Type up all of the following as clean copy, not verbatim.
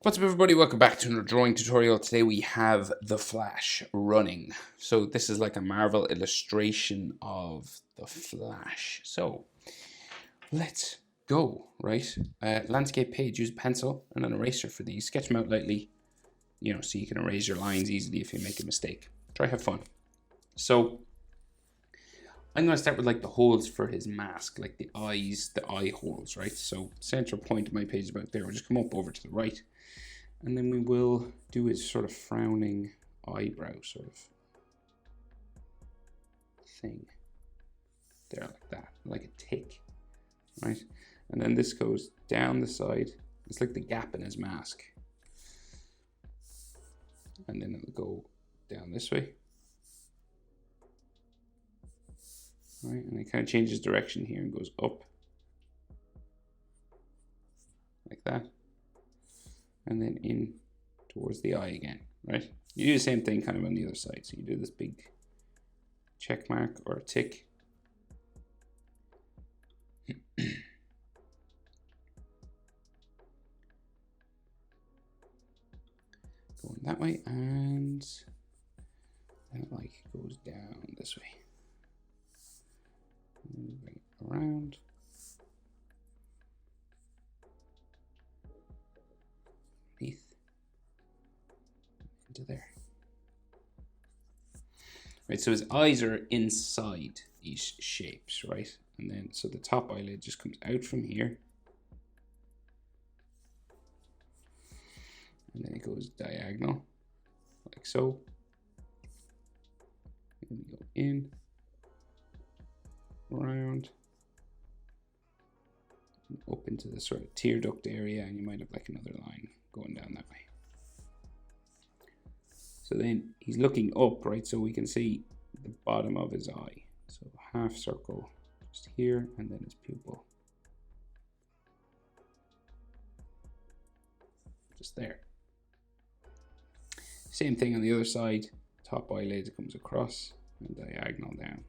What's up, everybody? Welcome back to another drawing tutorial. Today we have the Flash running. So this is like a Marvel illustration of the Flash. So let's go, right? Landscape page, use a pencil and an eraser for these. Sketch them out lightly, so you can erase your lines easily if you make a mistake. Try have fun. So I'm going to start with like the holes for his mask, like the eyes, the eye holes, right? So center point of my page is about there. We'll just come up over to the right. And then we will do his sort of frowning eyebrow sort of thing. There, like that, like a tick, right? And then this goes down the side. It's like the gap in his mask. And then it'll go down this way. Right, and it kind of changes direction here and goes up. Like that. And then in towards the eye again, right? You do the same thing kind of on the other side. So you do this big check mark or a tick. Going that way, and then it like goes down this way. And bring it around. Into there. Right, so his eyes are inside these shapes, right? And then so the top eyelid just comes out from here. And then it goes diagonal, like so. And we go in, around, and up into the sort of tear duct area, and you might have like another line going down that way. So then he's looking up, right? So we can see the bottom of his eye. So half circle just here, and then his pupil. Just there. Same thing on the other side. Top eyelid comes across and diagonal down.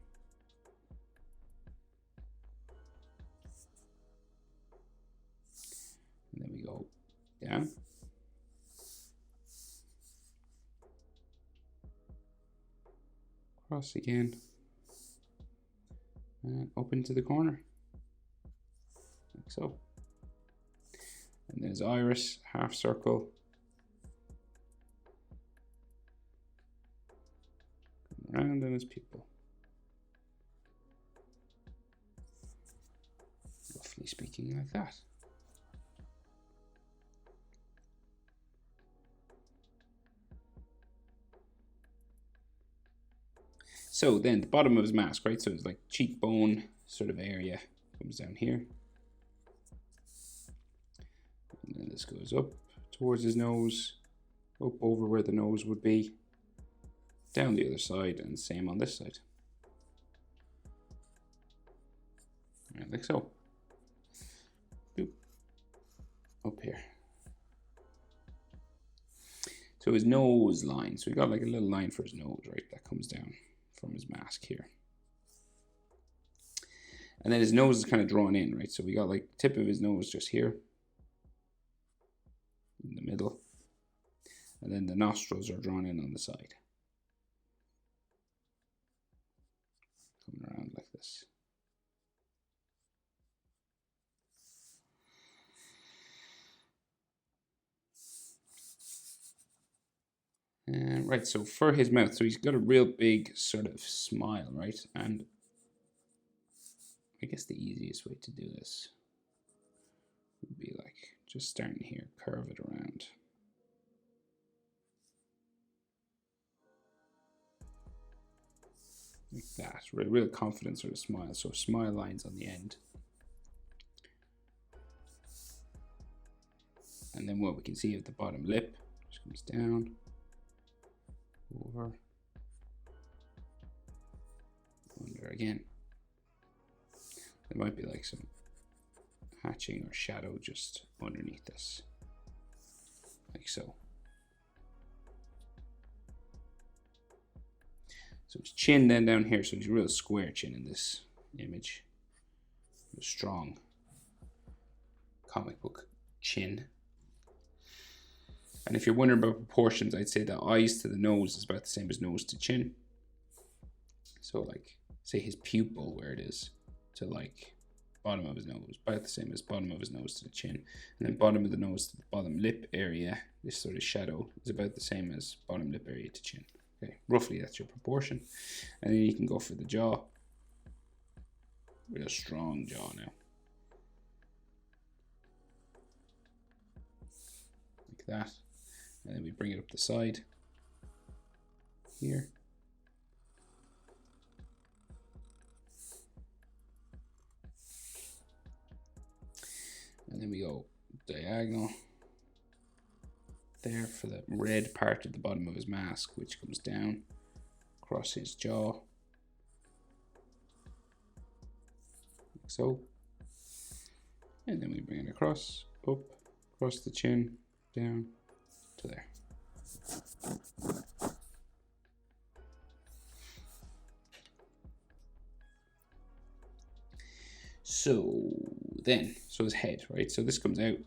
And then we go down. Cross again, and up into the corner, like so. And there's iris, half circle, around, and his pupil. Roughly speaking, like that. So then the bottom of his mask, right? So it's like cheekbone sort of area comes down here. And then this goes up towards his nose, up over where the nose would be, down the other side, and same on this side. Right, like so. Boop. Up here. So his nose line. So we got like a little line for his nose, right? That comes down from his mask here. And then his nose is kind of drawn in, right? So we got like the tip of his nose just here in the middle. And then the nostrils are drawn in on the side. Coming around like this. Right, so for his mouth, so he's got a real big sort of smile, right? And I guess the easiest way to do this would be like just starting here, curve it around. Like that, real confident sort of smile. So smile lines on the end. And then what we can see at the bottom lip just comes down, over, under again. There might be like some hatching or shadow just underneath this, like so. So his chin then down here, so he's a real square chin in this image. A strong comic book chin. And if you're wondering about proportions, I'd say the eyes to the nose is about the same as nose to chin. So like, say his pupil, where it is to like bottom of his nose, about the same as bottom of his nose to the chin. And then bottom of the nose to the bottom lip area, this sort of shadow is about the same as bottom lip area to chin. Okay, roughly that's your proportion. And then you can go for the jaw. Real strong jaw now. Like that. And then we bring it up the side here. And then we go diagonal there for the red part of the bottom of his mask, which comes down across his jaw. Like so. And then we bring it across, up, across the chin, down to there. So then, so his head, right? So this comes out.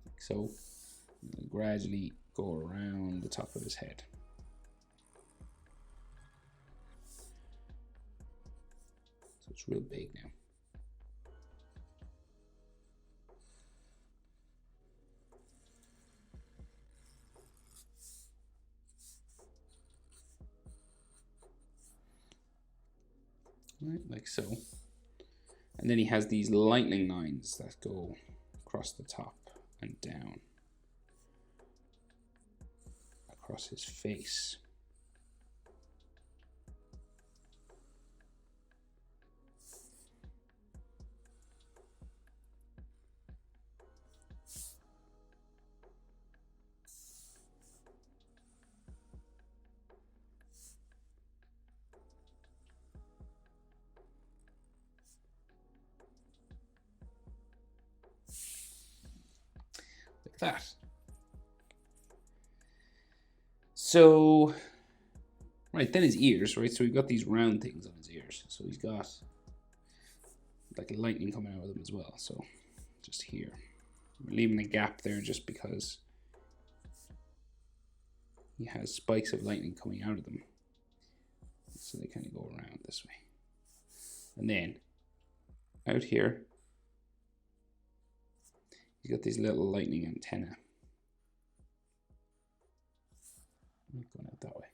Like so, gradually go around the top of his head. So it's real big now. Right, like so. And then he has these lightning lines that go across the top and down across his face. That. So, right, then his ears, right? So we've got these round things on his ears. So he's got like lightning coming out of them as well. So just here. We're leaving a gap there just because he has spikes of lightning coming out of them. So they kind of go around this way. And then out here, he's got these little lightning antennae. Going out that way.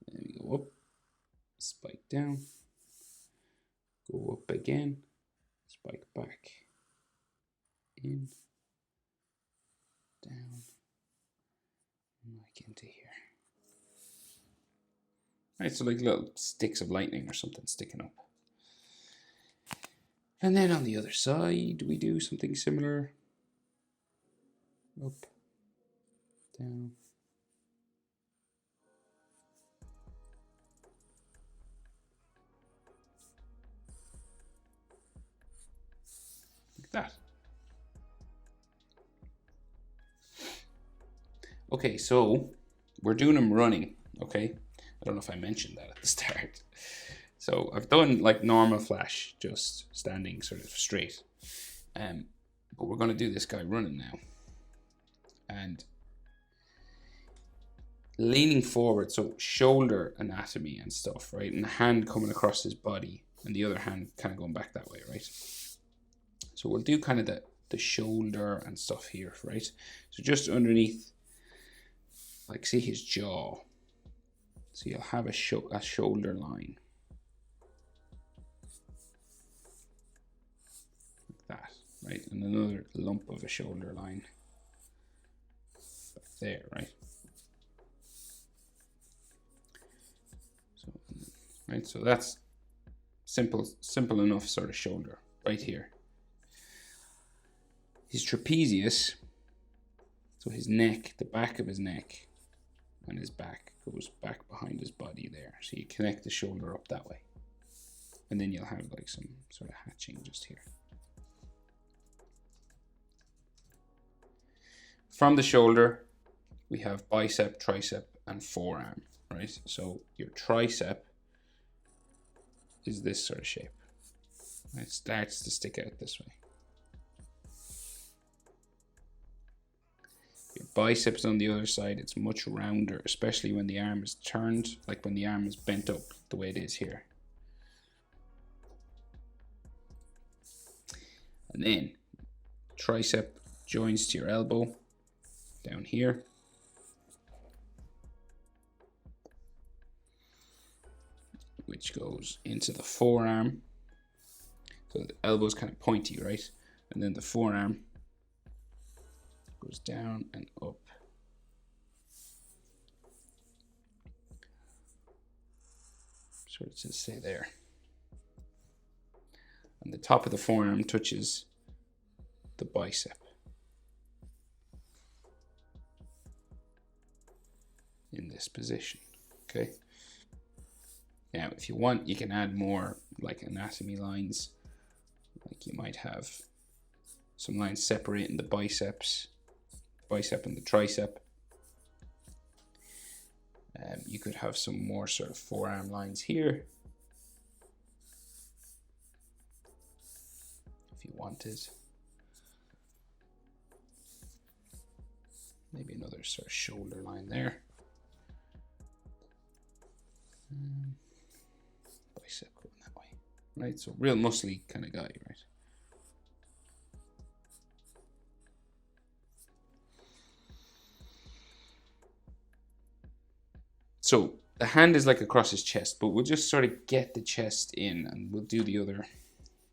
And then we go up, spike down, go up again, spike back, in, down, and back into here. Right, so like little sticks of lightning or something sticking up. And then on the other side, we do something similar. Up, down. Like that. Okay, so we're doing them running, okay? I don't know if I mentioned that at the start. So I've done like normal Flash, just standing sort of straight. But we're going to do this guy running now. And leaning forward, so shoulder anatomy and stuff, right? And the hand coming across his body and the other hand kind of going back that way, right? So we'll do kind of the shoulder and stuff here, right? So just underneath, like see his jaw. So you'll have a shoulder line. Like that, right? And another lump of a shoulder line. Back there, right? So, right, so that's simple enough sort of shoulder right here. His trapezius, so his neck, the back of his neck and his back goes back behind his body there. So you connect the shoulder up that way. And then you'll have like some sort of hatching just here. From the shoulder, we have bicep, tricep, and forearm, right? So your tricep is this sort of shape. It starts to stick out this way. biceps on the other side, it's much rounder, especially when the arm is turned, like when the arm is bent up the way it is here. And then tricep joins to your elbow down here. Which goes into the forearm. So the elbow is kind of pointy, right? And then the forearm goes down and up. Sort of to say there. And the top of the forearm touches the bicep. In this position, okay? Now, if you want, you can add more like anatomy lines. Like you might have some lines separating the bicep and the tricep. You could have some more sort of forearm lines here, if you wanted. Maybe another sort of shoulder line there. Bicep going that way, right? So real muscly kind of guy, right? So the hand is like across his chest, but we'll just sort of get the chest in, and we'll do the other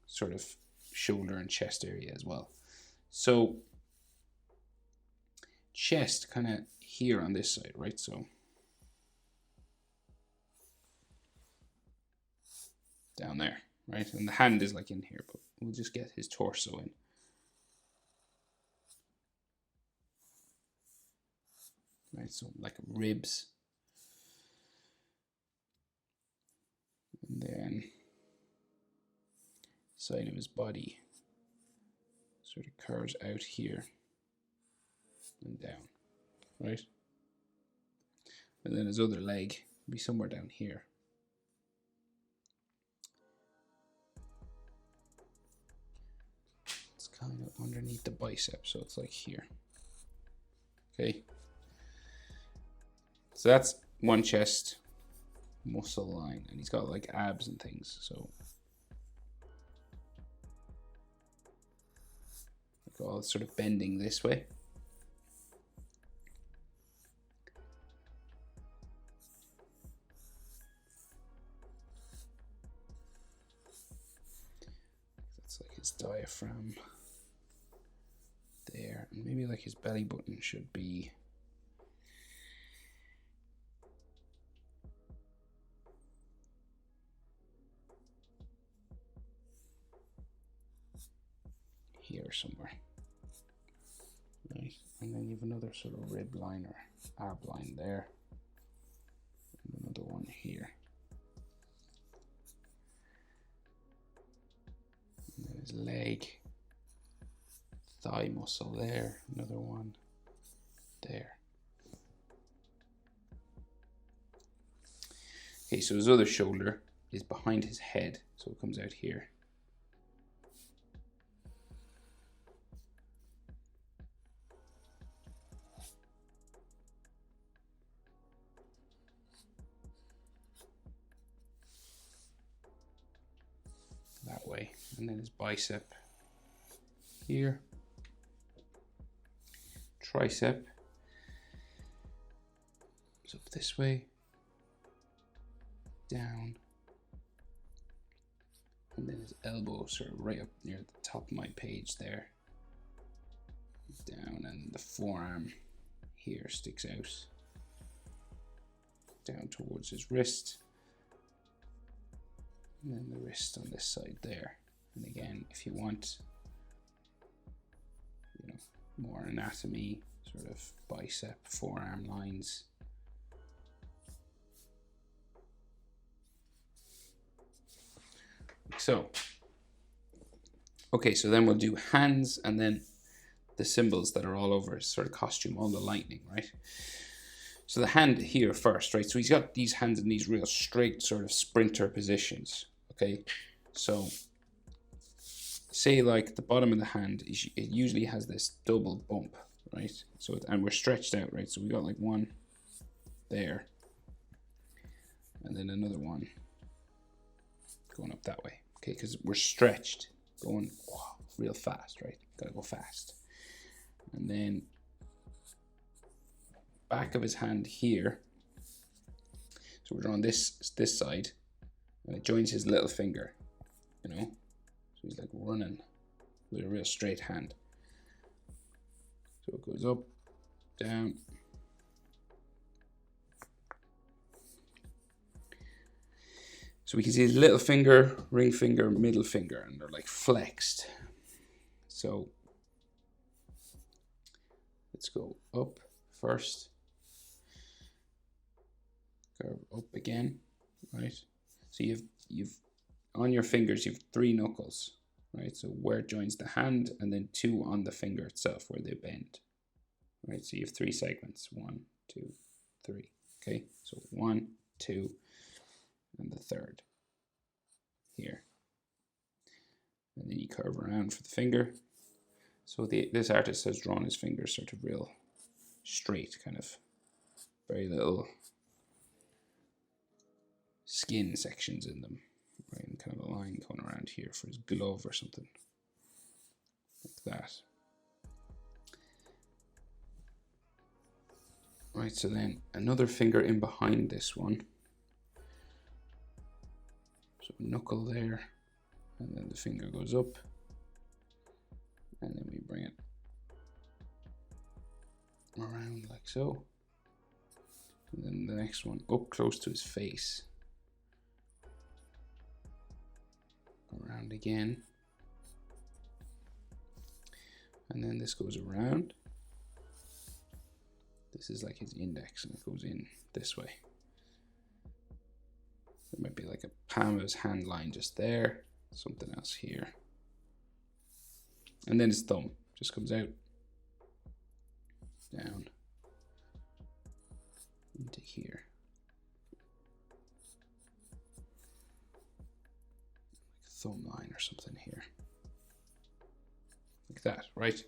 sort of shoulder and chest area as well. So chest kind of here on this side, right? So down there, right? And the hand is like in here, but we'll just get his torso in. Right, so like ribs. And then side of his body sort of curves out here and down, right? And then his other leg will be somewhere down here. It's kind of underneath the bicep, so it's like here. Okay. So that's one chest muscle line, and he's got like abs and things, so like all sort of bending this way. That's like his diaphragm there, and maybe like his belly button should be here somewhere, right? And then you have another sort of rib line or ab line there, and another one here, and then his leg, thigh muscle there, another one there. Okay, so his other shoulder is behind his head, so it comes out here. That way, and then his bicep here, tricep goes up this way, down, and then his elbow sort of right up near the top of my page there, down, and the forearm here sticks out down towards his wrist. And then the wrist on this side there. And again, if you want, you know, more anatomy, sort of bicep, forearm lines. So, okay, so then we'll do hands, and then the symbols that are all over his sort of costume, all the lightning, right? So the hand here first, right? So he's got these hands in these real straight sort of sprinter positions. Okay, so say like the bottom of the hand, it usually has this double bump, right? So, and we're stretched out, right? So we got like one there, and then another one going up that way, okay? Because we're stretched, going real fast, right? Gotta go fast. And then back of his hand here. So we're drawing this side, and it joins his little finger, you know? So he's like running with a real straight hand. So it goes up, down. So we can see his little finger, ring finger, middle finger, and they're like flexed. So let's go up first. Curve up again, right? So you've on your fingers, you've 3 knuckles, right? So where it joins the hand, and then 2 on the finger itself where they bend, right? So you have 3 segments, 1, 2, 3. Okay, so 1, 2, and the third here, and then you curve around for the finger. So this artist has drawn his fingers sort of real straight, kind of very little skin sections in them, right? And kind of a line going around here for his glove or something like that. Right, so then another finger in behind this one. So knuckle there, and then the finger goes up, and then we bring it around like so. And then the next one up close to his face. Around again. And then this goes around. This is like his index, and it goes in this way. There might be like a palm of his hand line just there, something else here. And then his thumb just comes out, down, into here. Like a thumb line or something here. Like that, right?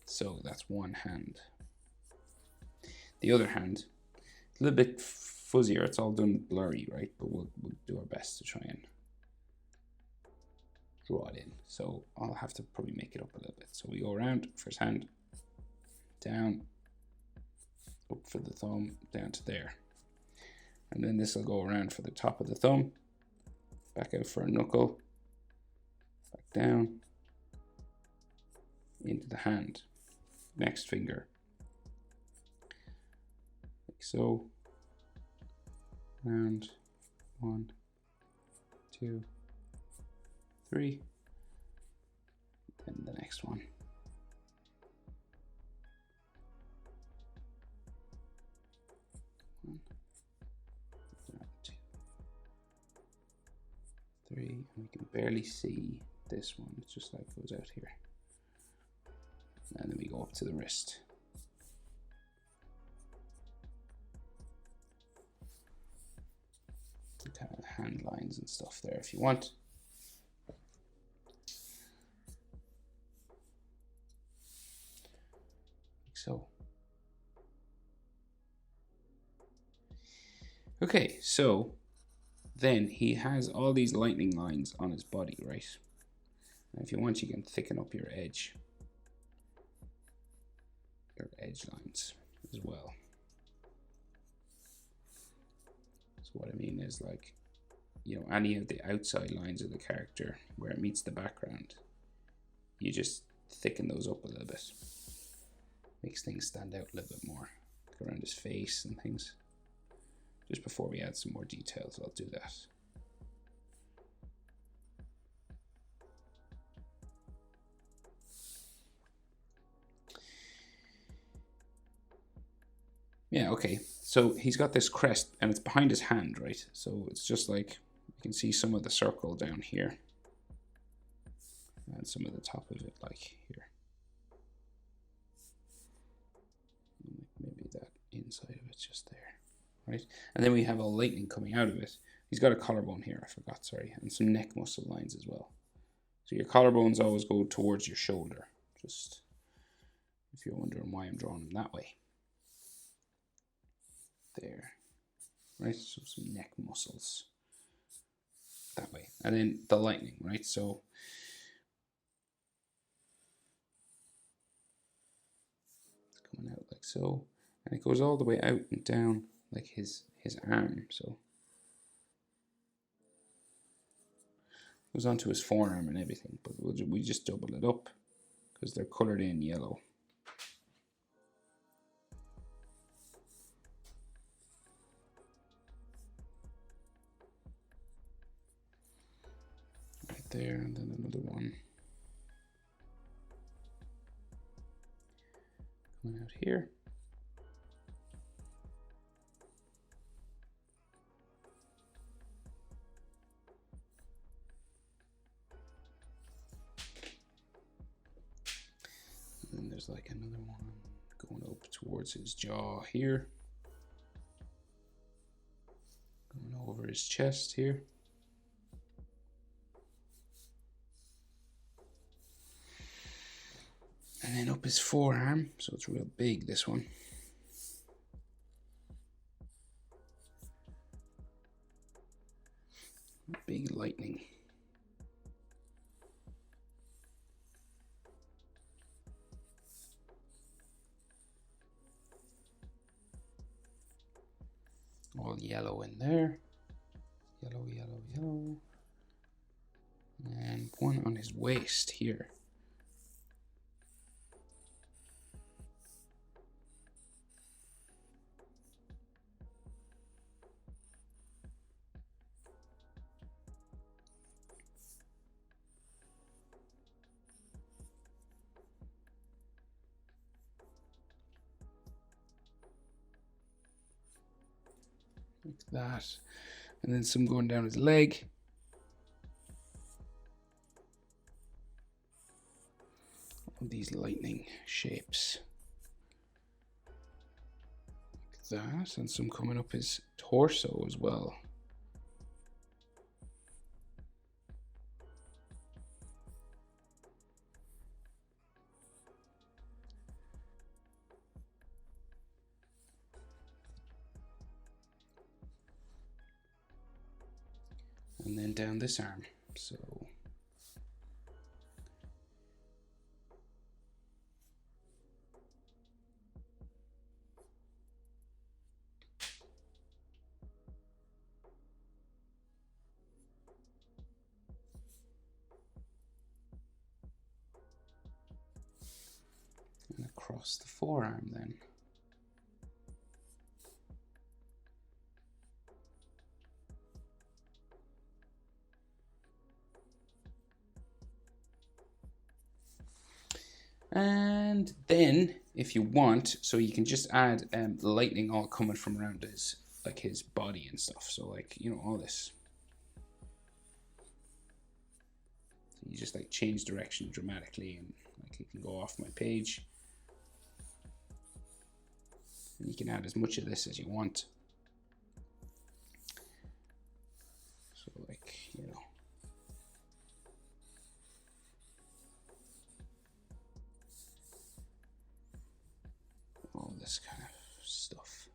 So that's one hand. The other hand, a little bit fuzzier, it's all done blurry, right? But we'll do our best to try and draw it in. So I'll have to probably make it up a little bit. So we go around, first hand, down, up for the thumb, down to there. And then this will go around for the top of the thumb, back out for a knuckle, back down, into the hand, next finger, like so, round, 1, 2, 3, then the next one. 1, 2, 3, and we can barely see this one, it's just like goes out here. And then we go up to the wrist. Kind of hand lines and stuff there if you want. Like so. Okay, so then he has all these lightning lines on his body, right? And if you want, you can thicken up your edge lines as well. So what I mean is, like, you know, any of the outside lines of the character where it meets the background, you just thicken those up a little bit. Makes things stand out a little bit more, like around his face and things. Just before we add some more details, I'll do that. Yeah, okay, so he's got this crest and it's behind his hand, right? So it's just like, you can see some of the circle down here and some of the top of it, like here. Maybe that inside of it's just there, right? And then we have a lightning coming out of it. He's got a collarbone here, I forgot, sorry, and some neck muscle lines as well. So your collarbones always go towards your shoulder, just if you're wondering why I'm drawing him that way. There, right? So some neck muscles that way, and then the lightning, right? So it's coming out like so, and it goes all the way out and down like his arm. So it goes onto his forearm and everything, but we just double it up because they're colored in yellow. Right there, and then another one coming out here. And then there's like another one going up towards his jaw here. Going over his chest here. And then up his forearm, so it's real big, this one. Big lightning. All yellow in there. Yellow, yellow, yellow. And one on his waist here. Like that. And then some going down his leg. All these lightning shapes. Like that. And some coming up his torso as well. And then down this arm. So and across the forearm then. And then, if you want, so you can just add lightning all coming from around his, like his body and stuff. So like, you know, all this. So you just like change direction dramatically, and like you can go off my page. And you can add as much of this as you want. So like, you know. All this kind of stuff.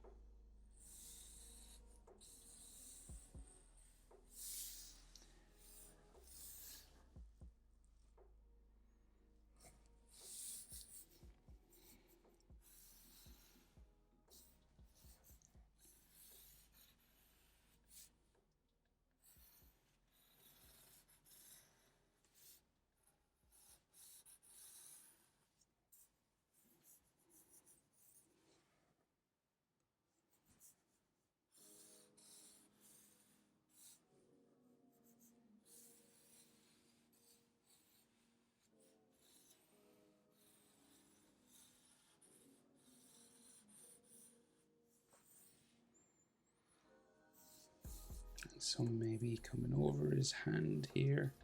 Some maybe coming over his hand here.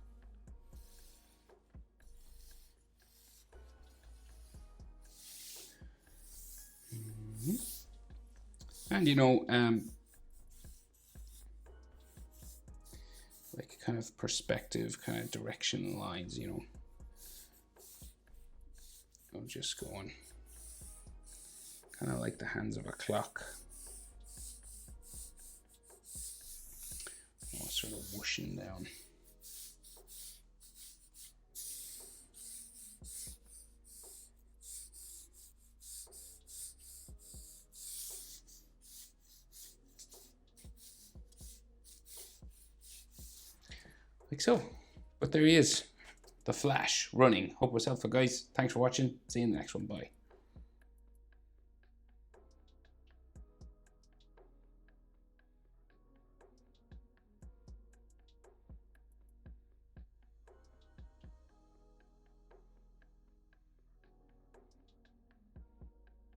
And you know, like kind of perspective, kind of direction lines, you know. I'm just going Kind of like the hands of a clock. Oh, sort of whooshing down. Like so. But there he is. The Flash running. Hope it was helpful, guys. Thanks for watching. See you in the next one. Bye.